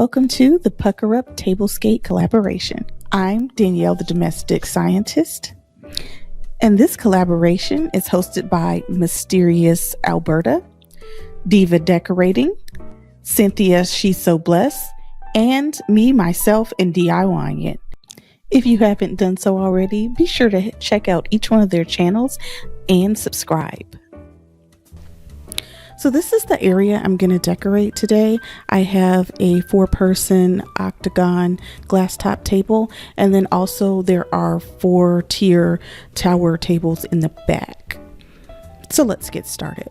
welcome to the Pucker Up Tablescape collaboration. I'm Danielle, the domestic scientist, and this collaboration is hosted by Mysterious Alberta, Diva Decorating, Cynthia shesobless, and me, myself, and DIYing it. If you haven't done so already, be sure to check out each one of their channels and subscribe. So this is the area I'm going to decorate today. I have a 4-person Octagon glass top table, and then also there are 4-tier tower tables in the back. So let's get started.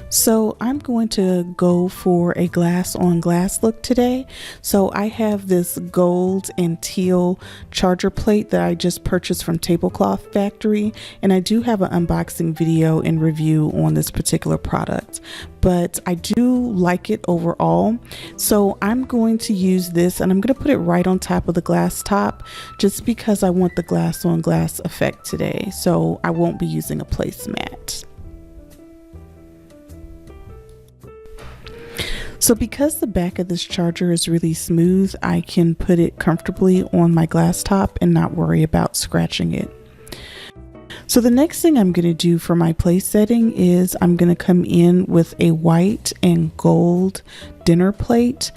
So I'm going to go for a glass on glass look today. So I have this gold and teal charger plate that I just purchased from Tablecloth Factory, and I do have an unboxing video and review on this particular product, but I do like it overall. So I'm going to use this, and I'm going to put it right on top of the glass top just because I want the glass on glass effect today. So I won't be using a placemat. So because the back of this charger is really smooth, I can put it comfortably on my glass top and not worry about scratching it. So the next thing I'm going to do for my place setting is I'm going to come in with a white and gold dinner plate.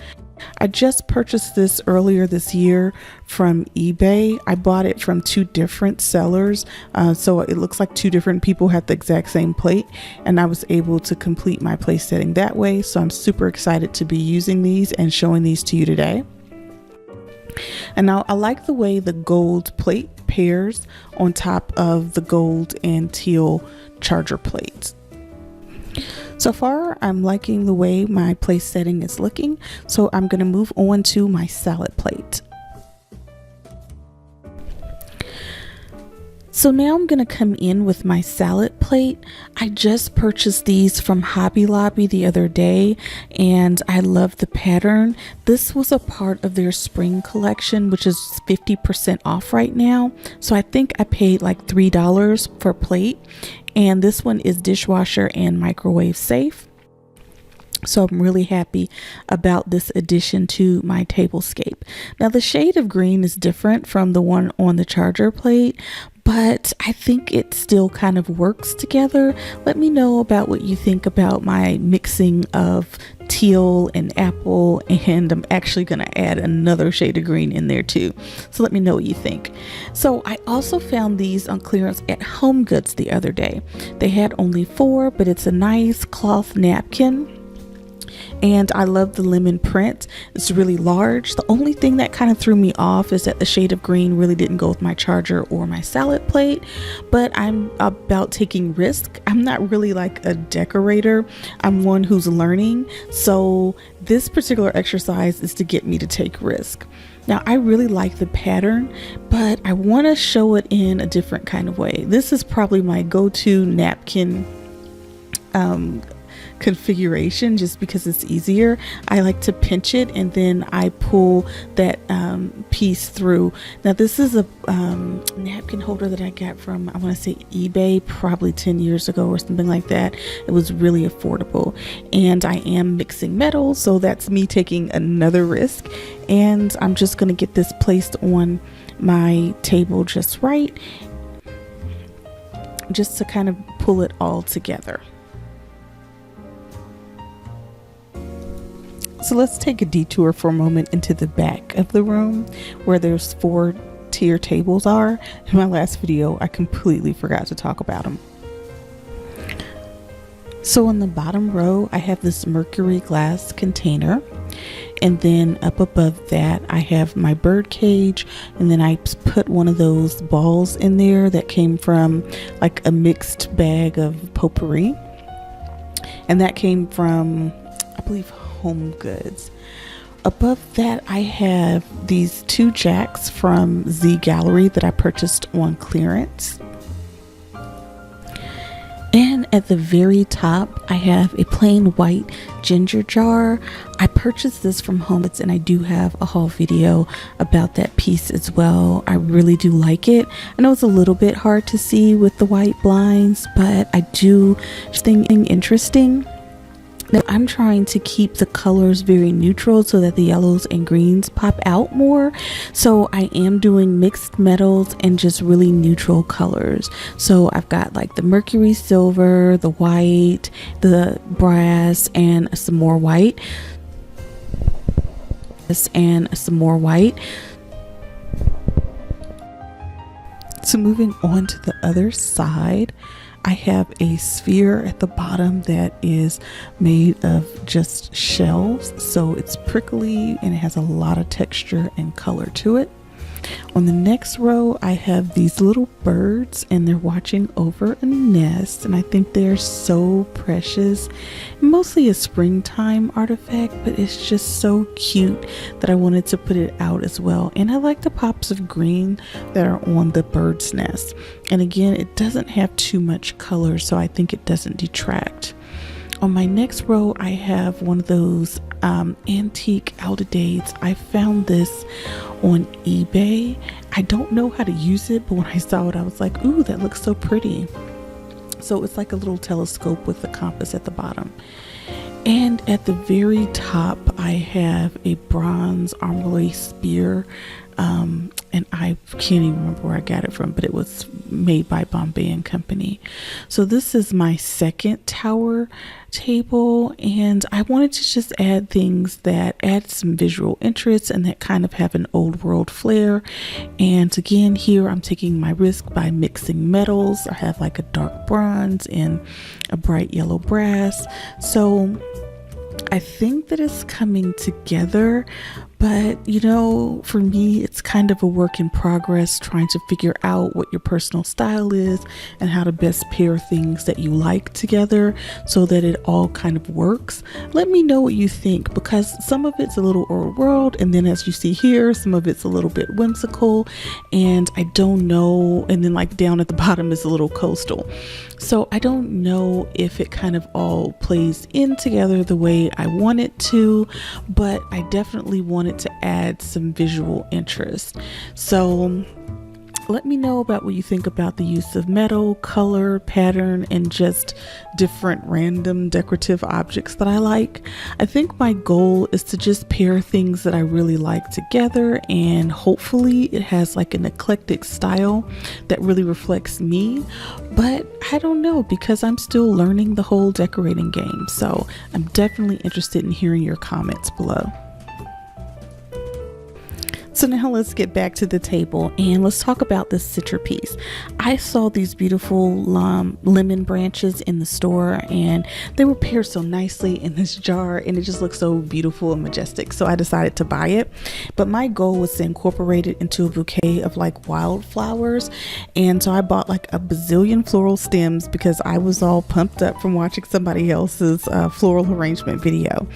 I just purchased this earlier this year from eBay. I bought it from 2 different sellers, so it looks like 2 different people had the exact same plate, and I was able to complete my place setting that way. So I'm super excited to be using these and showing these to you today. And now I like the way the gold plate pairs on top of the gold and teal charger plates. So far, I'm liking the way my place setting is looking, so I'm going to move on to my salad plate. So now I'm going to come in with my salad plate. I just purchased these from Hobby Lobby the other day, and I love the pattern. This was a part of their spring collection, which is 50% off right now. So I think I paid like $3 for a plate, and this one is dishwasher and microwave safe. So I'm really happy about this addition to my tablescape. Now the shade of green is different from the one on the charger plate, but I think it still kind of works together. Let me know about what you think about my mixing of teal and apple, and I'm actually going to add another shade of green in there too. So let me know what you think. So I also found these on clearance at Homegoods the other day. They had only 4, but it's a nice cloth napkin. And I love the lemon print. It's really large. The only thing that kind of threw me off is that the shade of green really didn't go with my charger or my salad plate, but I'm about taking risk. I'm not really like a decorator. I'm one who's learning. So this particular exercise is to get me to take risk. Now I really like the pattern, but I want to show it in a different kind of way. This is probably my go-to napkin configuration just because it's easier. I like to pinch it and then I pull that piece through. Now this is a napkin holder that I got from, I want to say eBay, probably 10 years ago or something like that. It was really affordable, and I am mixing metals, so that's me taking another risk, and I'm just going to get this placed on my table just right, just to kind of pull it all together. So let's take a detour for a moment into the back of the room where those 4-tier tables are. In my last video, I completely forgot to talk about them. So on the bottom row, I have this mercury glass container. And then up above that, I have my bird cage. And then I put one of those balls in there that came from like a mixed bag of potpourri. And that came from, I believe, Homegoods. Above that, I have these 2 jacks from Z Gallery that I purchased on clearance. And At the very top, I have a plain white ginger jar. I purchased this from Homegoods, and I do have a haul video about that piece as well. I really do like it. I know it's a little bit hard to see with the white blinds, but I do think it's interesting. Now I'm trying to keep the colors very neutral so that the yellows and greens pop out more. So I am doing mixed metals and just really neutral colors. So I've got like the mercury silver, the white, the brass, and some more white. And some more white. So moving on to the other side, I have a sphere at the bottom that is made of just shells, so it's prickly and it has a lot of texture and color to it. On the next row, I have these little birds, and they're watching over a nest, and I think they're so precious. Mostly a springtime artifact, but it's just so cute that I wanted to put it out as well. And I like the pops of green that are on the bird's nest. And again, it doesn't have too much color, so I think it doesn't detract. On my next row, I have one of those antique Alidades. I found this on eBay. I don't know how to use it, but when I saw it, I was like, ooh, that looks so pretty. So it's like a little telescope with a compass at the bottom. And at the very top, I have a bronze Armillary spear. And I can't even remember where I got it from, but it was made by Bombay Company. So this is my second tower table, and I wanted to just add things that add some visual interest and that kind of have an old world flair. And again, here I'm taking my risk by mixing metals. I have like a dark bronze and a bright yellow brass. So I think that it's coming together, but you know, for me, it's kind of a work in progress, trying to figure out what your personal style is and how to best pair things that you like together so that it all kind of works. Let me know what you think, because some of it's a little old world, and then as you see here, some of it's a little bit whimsical, and I don't know, and then like down at the bottom is a little coastal. So I don't know if it kind of all plays in together the way I want it to, but I definitely want it to add some visual interest. So let me know about what you think about the use of metal, color, pattern, and just different random decorative objects that I like. I think my goal is to just pair things that I really like together, and hopefully it has like an eclectic style that really reflects me. But I don't know, because I'm still learning the whole decorating game. So I'm definitely interested in hearing your comments below. So now let's get back to the table and let's talk about this centerpiece. I saw these beautiful lemon branches in the store, and they were paired so nicely in this jar, and it just looked so beautiful and majestic. So I decided to buy it, but my goal was to incorporate it into a bouquet of like wildflowers. And so I bought like a bazillion floral stems because I was all pumped up from watching somebody else's floral arrangement video.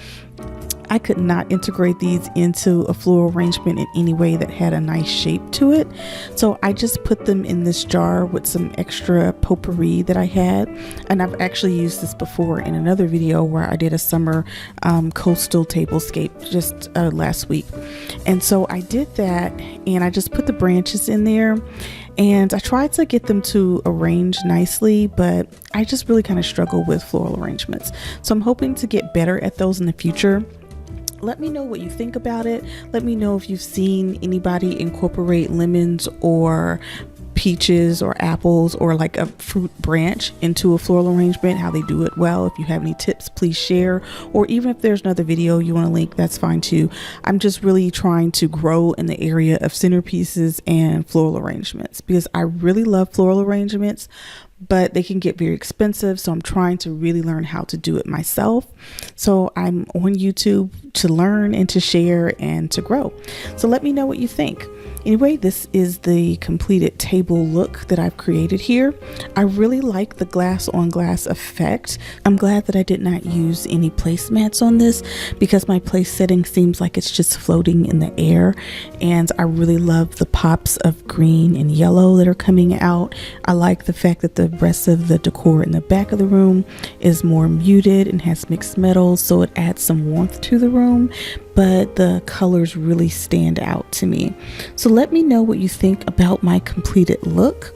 I could not integrate these into a floral arrangement in any way that had a nice shape to it. So I just put them in this jar with some extra potpourri that I had. And I've actually used this before in another video where I did a summer coastal tablescape just last week. And so I did that, and I just put the branches in there. And I tried to get them to arrange nicely, but I just really kind of struggle with floral arrangements. So I'm hoping to get better at those in the future. Let me know what you think about it. Let me know if you've seen anybody incorporate lemons or peaches or apples or like a fruit branch into a floral arrangement, how they do it well. If you have any tips, please share. Or even if there's another video you want to link, that's fine too. I'm just really trying to grow in the area of centerpieces and floral arrangements because I really love floral arrangements, but they can get very expensive. So I'm trying to really learn how to do it myself. So I'm on YouTube to learn and to share and to grow. So let me know what you think. Anyway, this is the completed table look that I've created here. I really like the glass on glass effect. I'm glad that I did not use any placemats on this because my place setting seems like it's just floating in the air. And I really love the pops of green and yellow that are coming out. I like the fact that the the rest of the decor in the back of the room is more muted and has mixed metals, so it adds some warmth to the room, but the colors really stand out to me. So let me know what you think about my completed look.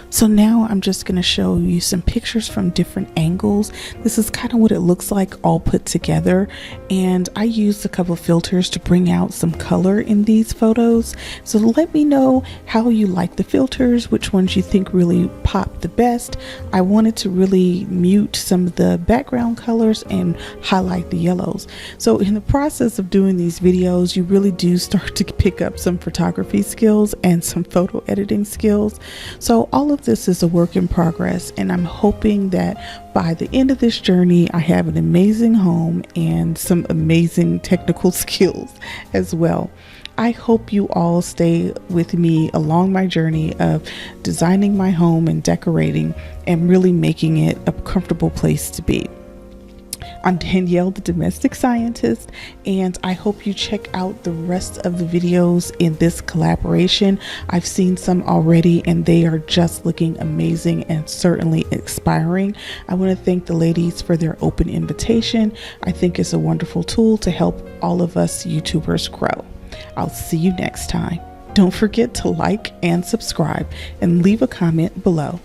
So now I'm just going to show you some pictures from different angles. This is kind of what it looks like all put together, and I used a couple of filters to bring out some color in these photos. So let me know how you like the filters, which ones you think really pop the best. I wanted to really mute some of the background colors and highlight the yellows. So in the process of doing these videos, you really do start to pick up some photography skills and some photo editing skills. So all of this is a work in progress, and I'm hoping that by the end of this journey I have an amazing home and some amazing technical skills as well. I hope you all stay with me along my journey of designing my home and decorating and really making it a comfortable place to be. I'm Danielle, the domestic scientist, and I hope you check out the rest of the videos in this collaboration. I've seen some already and they are just looking amazing and certainly inspiring. I want to thank the ladies for their open invitation. I think it's a wonderful tool to help all of us YouTubers grow. I'll see you next time. Don't forget to like and subscribe and leave a comment below.